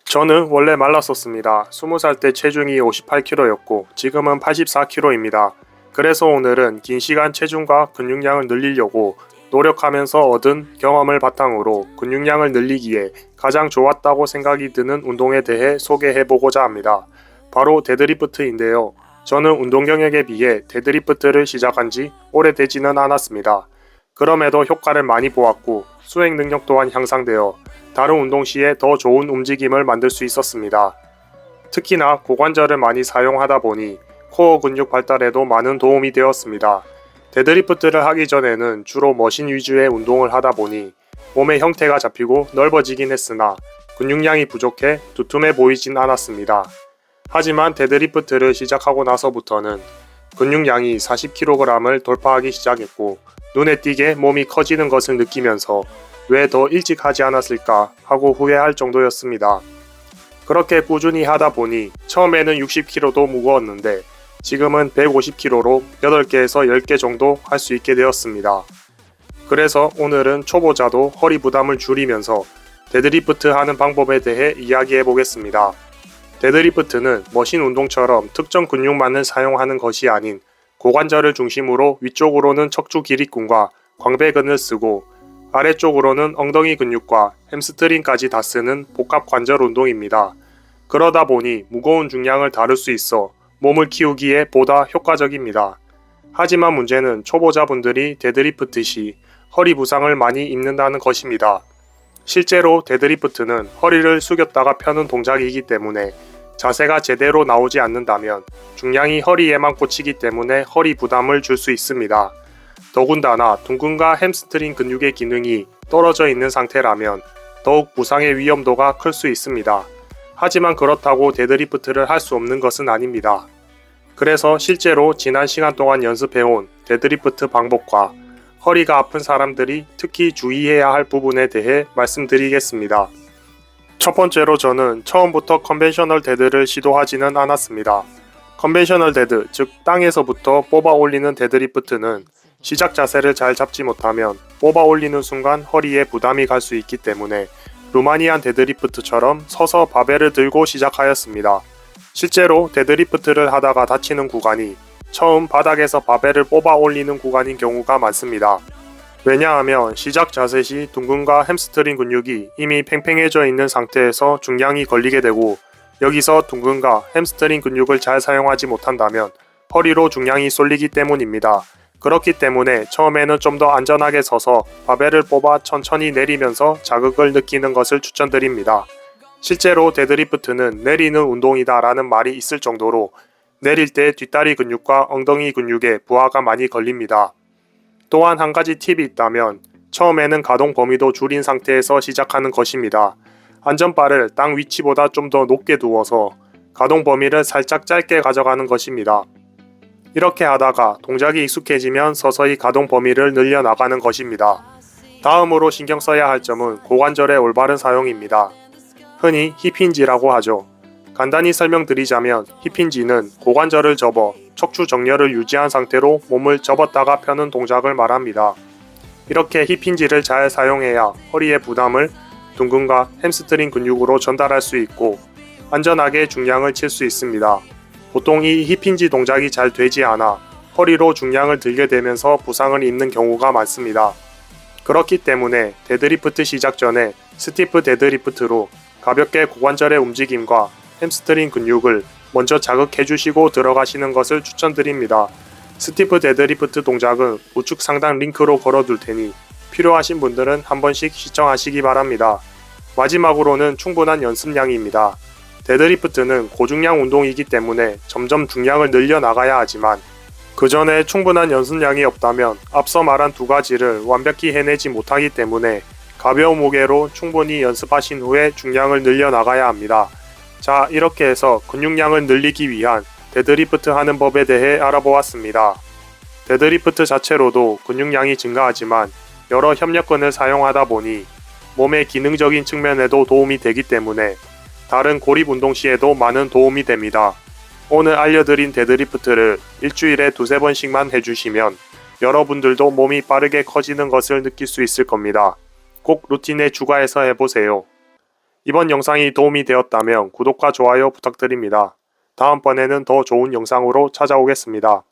저는 원래 말랐었습니다. 20살 때 체중이 58kg였고 지금은 84kg입니다. 그래서 오늘은 긴 시간 체중과 근육량을 늘리려고 노력하면서 얻은 경험을 바탕으로 근육량을 늘리기에 가장 좋았다고 생각이 드는 운동에 대해 소개해보고자 합니다. 바로 데드리프트인데요. 저는 운동 경력에 비해 데드리프트를 시작한 지 오래되지는 않았습니다. 그럼에도 효과를 많이 보았고 수행 능력 또한 향상되어 다른 운동 시에 더 좋은 움직임을 만들 수 있었습니다. 특히나 고관절을 많이 사용하다 보니 코어 근육 발달에도 많은 도움이 되었습니다. 데드리프트를 하기 전에는 주로 머신 위주의 운동을 하다 보니 몸의 형태가 잡히고 넓어지긴 했으나 근육량이 부족해 두툼해 보이진 않았습니다. 하지만 데드리프트를 시작하고 나서부터는 근육량이 40kg을 돌파하기 시작했고 눈에 띄게 몸이 커지는 것을 느끼면서 왜 더 일찍 하지 않았을까 하고 후회할 정도였습니다. 그렇게 꾸준히 하다 보니 처음에는 60kg도 무거웠는데 지금은 150kg로 8개에서 10개 정도 할 수 있게 되었습니다. 그래서 오늘은 초보자도 허리 부담을 줄이면서 데드리프트 하는 방법에 대해 이야기해 보겠습니다. 데드리프트는 머신 운동처럼 특정 근육만을 사용하는 것이 아닌 고관절을 중심으로 위쪽으로는 척추 기립근과 광배근을 쓰고 아래쪽으로는 엉덩이 근육과 햄스트링까지 다 쓰는 복합 관절 운동입니다. 그러다 보니 무거운 중량을 다룰 수 있어 몸을 키우기에 보다 효과적입니다. 하지만 문제는 초보자분들이 데드리프트 시 허리 부상을 많이 입는다는 것입니다. 실제로 데드리프트는 허리를 숙였다가 펴는 동작이기 때문에 자세가 제대로 나오지 않는다면 중량이 허리에만 꽂히기 때문에 허리 부담을 줄 수 있습니다. 더군다나 둔근과 햄스트링 근육의 기능이 떨어져 있는 상태라면 더욱 부상의 위험도가 클 수 있습니다. 하지만 그렇다고 데드리프트를 할 수 없는 것은 아닙니다. 그래서 실제로 지난 시간 동안 연습해온 데드리프트 방법과 허리가 아픈 사람들이 특히 주의해야 할 부분에 대해 말씀드리겠습니다. 첫 번째로 저는 처음부터 컨벤셔널 데드를 시도하지는 않았습니다. 컨벤셔널 데드, 즉 땅에서부터 뽑아 올리는 데드리프트는 시작 자세를 잘 잡지 못하면 뽑아 올리는 순간 허리에 부담이 갈 수 있기 때문에 루마니안 데드리프트처럼 서서 바벨을 들고 시작하였습니다. 실제로 데드리프트를 하다가 다치는 구간이 처음 바닥에서 바벨을 뽑아 올리는 구간인 경우가 많습니다. 왜냐하면 시작 자세 시 둔근과 햄스트링 근육이 이미 팽팽해져 있는 상태에서 중량이 걸리게 되고 여기서 둔근과 햄스트링 근육을 잘 사용하지 못한다면 허리로 중량이 쏠리기 때문입니다. 그렇기 때문에 처음에는 좀 더 안전하게 서서 바벨을 뽑아 천천히 내리면서 자극을 느끼는 것을 추천드립니다. 실제로 데드리프트는 내리는 운동이다 라는 말이 있을 정도로 내릴 때 뒷다리 근육과 엉덩이 근육에 부하가 많이 걸립니다. 또한 한 가지 팁이 있다면 처음에는 가동 범위도 줄인 상태에서 시작하는 것입니다. 안전바를 땅 위치보다 좀 더 높게 두어서 가동 범위를 살짝 짧게 가져가는 것입니다. 이렇게 하다가 동작이 익숙해지면 서서히 가동 범위를 늘려나가는 것입니다. 다음으로 신경 써야 할 점은 고관절의 올바른 사용입니다. 흔히 힙힌지라고 하죠. 간단히 설명드리자면 힙힌지는 고관절을 접어 척추 정렬을 유지한 상태로 몸을 접었다가 펴는 동작을 말합니다. 이렇게 힙힌지를 잘 사용해야 허리의 부담을 둔근과 햄스트링 근육으로 전달할 수 있고 안전하게 중량을 칠 수 있습니다. 보통 이 힙힌지 동작이 잘 되지 않아 허리로 중량을 들게 되면서 부상을 입는 경우가 많습니다. 그렇기 때문에 데드리프트 시작 전에 스티프 데드리프트로 가볍게 고관절의 움직임과 햄스트링 근육을 먼저 자극해 주시고 들어가시는 것을 추천드립니다. 스티프 데드리프트 동작은 우측 상단 링크로 걸어둘 테니 필요하신 분들은 한 번씩 시청하시기 바랍니다. 마지막으로는 충분한 연습량입니다. 데드리프트는 고중량 운동이기 때문에 점점 중량을 늘려나가야 하지만 그 전에 충분한 연습량이 없다면 앞서 말한 두 가지를 완벽히 해내지 못하기 때문에 가벼운 무게로 충분히 연습하신 후에 중량을 늘려나가야 합니다. 자, 이렇게 해서 근육량을 늘리기 위한 데드리프트 하는 법에 대해 알아보았습니다. 데드리프트 자체로도 근육량이 증가하지만 여러 협력근을 사용하다 보니 몸의 기능적인 측면에도 도움이 되기 때문에 다른 고립 운동 시에도 많은 도움이 됩니다. 오늘 알려드린 데드리프트를 일주일에 2-3번씩만 해주시면 여러분들도 몸이 빠르게 커지는 것을 느낄 수 있을 겁니다. 꼭 루틴에 추가해서 해보세요. 이번 영상이 도움이 되었다면 구독과 좋아요 부탁드립니다. 다음번에는 더 좋은 영상으로 찾아오겠습니다.